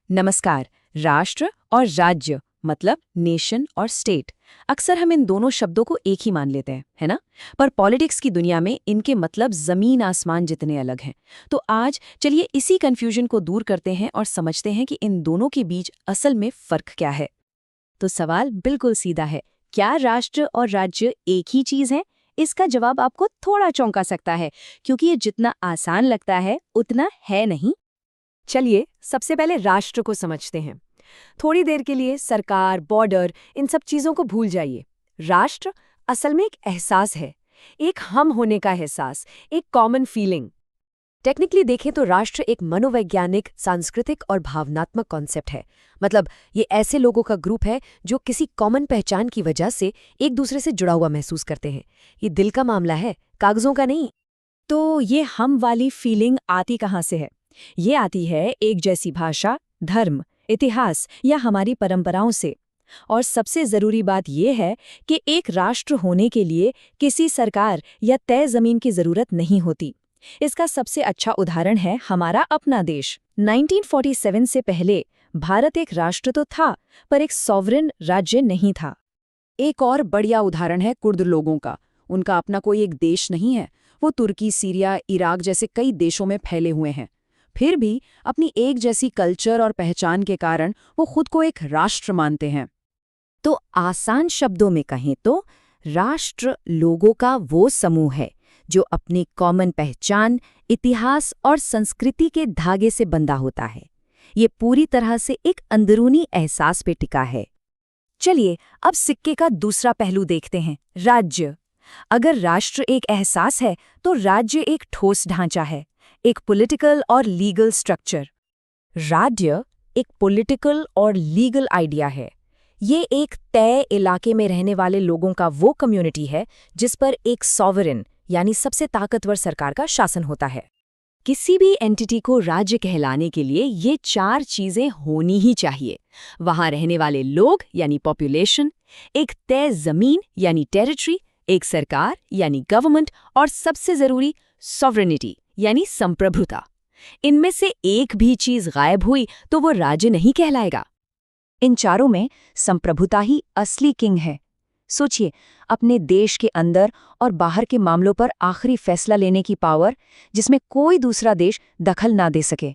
नमस्कार। राष्ट्र और राज्य मतलब नेशन और स्टेट, अक्सर हम इन दोनों शब्दों को एक ही मान लेते हैं, है ना? पर पॉलिटिक्स की दुनिया में इनके मतलब जमीन आसमान जितने अलग हैं। तो आज चलिए इसी कंफ्यूजन को दूर करते हैं और समझते हैं कि इन दोनों के बीच असल में फर्क क्या है। तो सवाल बिल्कुल सीधा है, क्या राष्ट्र और राज्य एक ही चीज है? इसका जवाब आपको थोड़ा चौंका सकता है, क्योंकि ये जितना आसान लगता है उतना है नहीं। चलिए सबसे पहले राष्ट्र को समझते हैं। थोड़ी देर के लिए सरकार, बॉर्डर, इन सब चीजों को भूल जाइए। राष्ट्र असल में एक एहसास है, एक हम होने का एहसास, एक कॉमन फीलिंग। टेक्निकली देखें तो राष्ट्र एक मनोवैज्ञानिक, सांस्कृतिक और भावनात्मक कॉन्सेप्ट है। मतलब ये ऐसे लोगों का ग्रुप है जो किसी कॉमन पहचान की वजह से एक दूसरे से जुड़ा हुआ महसूस करते हैं। ये दिल का मामला है, कागजों का नहीं। तो ये हम वाली फीलिंग आती कहाँ से है? ये आती है एक जैसी भाषा, धर्म, इतिहास या हमारी परंपराओं से। और सबसे जरूरी बात यह है कि एक राष्ट्र होने के लिए किसी सरकार या तय जमीन की जरूरत नहीं होती। इसका सबसे अच्छा उदाहरण है हमारा अपना देश। 1947 से पहले भारत एक राष्ट्र तो था, पर एक सॉवरेन राज्य नहीं था। एक और बढ़िया उदाहरण है कुर्द लोगों का। उनका अपना कोई एक देश नहीं है। वो तुर्की, सीरिया, इराक जैसे कई देशों में फैले हुए हैं। फिर भी अपनी एक जैसी कल्चर और पहचान के कारण वो खुद को एक राष्ट्र मानते हैं। तो आसान शब्दों में कहें तो राष्ट्र लोगों का वो समूह है जो अपनी कॉमन पहचान, इतिहास और संस्कृति के धागे से बंधा होता है। ये पूरी तरह से एक अंदरूनी एहसास पे टिका है। चलिए अब सिक्के का दूसरा पहलू देखते हैं, राज्य। अगर राष्ट्र एक एहसास है तो राज्य एक ठोस ढांचा है, एक पॉलिटिकल और लीगल स्ट्रक्चर। राज्य एक पॉलिटिकल और लीगल आइडिया है। ये एक तय इलाके में रहने वाले लोगों का वो कम्युनिटी है जिस पर एक सॉवरेन यानी सबसे ताकतवर सरकार का शासन होता है। किसी भी एंटिटी को राज्य कहलाने के लिए ये चार चीजें होनी ही चाहिए। वहां रहने वाले लोग यानी पॉपुलेशन, एक तय जमीन यानी टेरिटरी, एक सरकार यानी गवर्नमेंट और सबसे जरूरी सॉवरेनिटी यानी संप्रभुता। इनमें से एक भी चीज गायब हुई तो वो राज्य नहीं कहलाएगा। इन चारों में संप्रभुता ही असली किंग है। सोचिए, अपने देश के अंदर और बाहर के मामलों पर आखिरी फैसला लेने की पावर, जिसमें कोई दूसरा देश दखल ना दे सके।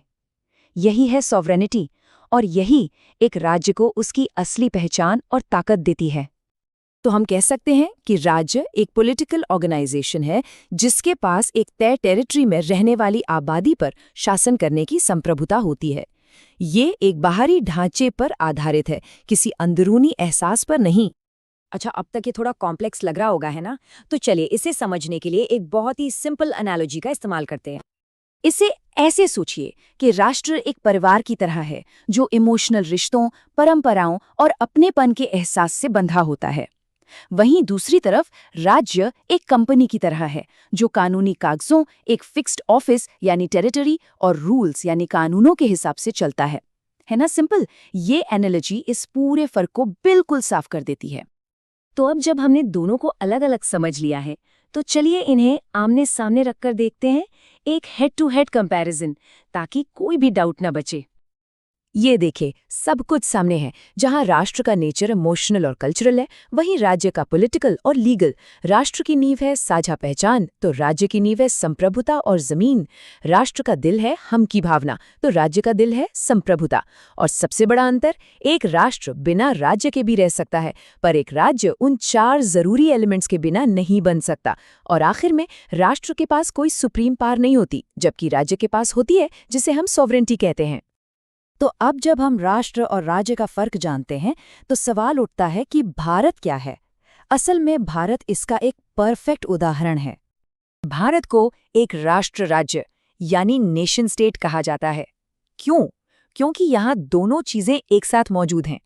यही है सॉवरेनिटी, और यही एक राज्य को उसकी असली पहचान और ताकत देती है। तो हम कह सकते हैं कि राज्य एक पॉलिटिकल ऑर्गेनाइजेशन है जिसके पास एक तय टेरिटरी में रहने वाली आबादी पर शासन करने की संप्रभुता होती है। ये एक बाहरी ढांचे पर आधारित है, किसी अंदरूनी एहसास पर नहीं। अच्छा, अब तक ये थोड़ा कॉम्प्लेक्स लग रहा होगा, है ना? तो चलिए इसे समझने के लिए एक बहुत ही सिंपल एनालॉजी का इस्तेमाल करते हैं। इसे ऐसे सोचिए कि राष्ट्र एक परिवार की तरह है जो इमोशनल रिश्तों, परंपराओं और अपनेपन के एहसास से बंधा होता है। वहीं दूसरी तरफ राज्य एक कंपनी की तरह है जो कानूनी कागजों, एक फिक्स्ड ऑफिस यानी टेरिटरी और रूल्स यानी कानूनों के हिसाब से चलता है ना? सिंपल। ये एनालॉजी इस पूरे फर्क को बिल्कुल साफ कर देती है। तो अब जब हमने दोनों को अलग अलग समझ लिया है, तो चलिए इन्हें आमने सामने रखकर देखते हैं, एक हेड टू हेड कंपैरिजन, ताकि कोई भी डाउट ना बचे। ये देखिए, सब कुछ सामने है। जहां राष्ट्र का नेचर इमोशनल और कल्चरल है, वहीं राज्य का पॉलिटिकल और लीगल। राष्ट्र की नींव है साझा पहचान, तो राज्य की नींव है संप्रभुता और जमीन। राष्ट्र का दिल है हम की भावना, तो राज्य का दिल है संप्रभुता। और सबसे बड़ा अंतर, एक राष्ट्र बिना राज्य के भी रह सकता है, पर एक राज्य उन चार जरूरी एलिमेंट्स के बिना नहीं बन सकता। और आखिर में, राष्ट्र के पास कोई सुप्रीम पावर नहीं होती, जबकि राज्य के पास होती है, जिसे हम सॉवरेनिटी कहते हैं। तो अब जब हम राष्ट्र और राज्य का फर्क जानते हैं, तो सवाल उठता है कि भारत क्या है? असल में भारत इसका एक परफेक्ट उदाहरण है। भारत को एक राष्ट्र राज्य यानी नेशन स्टेट कहा जाता है। क्यों? क्योंकि यहाँ दोनों चीजें एक साथ मौजूद हैं।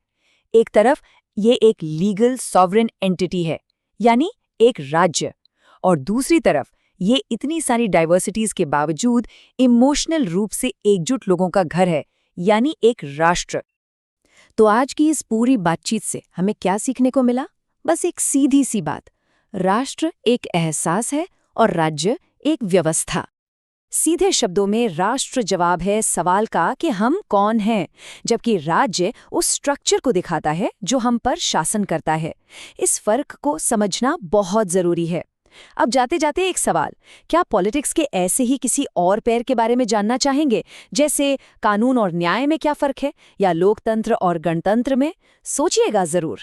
एक तरफ ये एक लीगल सॉवरेन एंटिटी है, यानी एक राज्य, और दूसरी तरफ ये इतनी सारी डाइवर्सिटीज के बावजूद इमोशनल रूप से एकजुट लोगों का घर है, यानी एक राष्ट्र। तो आज की इस पूरी बातचीत से हमें क्या सीखने को मिला? बस एक सीधी सी बात, राष्ट्र एक एहसास है और राज्य एक व्यवस्था। सीधे शब्दों में राष्ट्र जवाब है सवाल का कि हम कौन हैं, जबकि राज्य उस स्ट्रक्चर को दिखाता है जो हम पर शासन करता है। इस फर्क को समझना बहुत जरूरी है। अब जाते जाते एक सवाल, क्या पॉलिटिक्स के ऐसे ही किसी और पैर के बारे में जानना चाहेंगे, जैसे कानून और न्याय में क्या फर्क है, या लोकतंत्र और गणतंत्र में? सोचिएगा जरूर।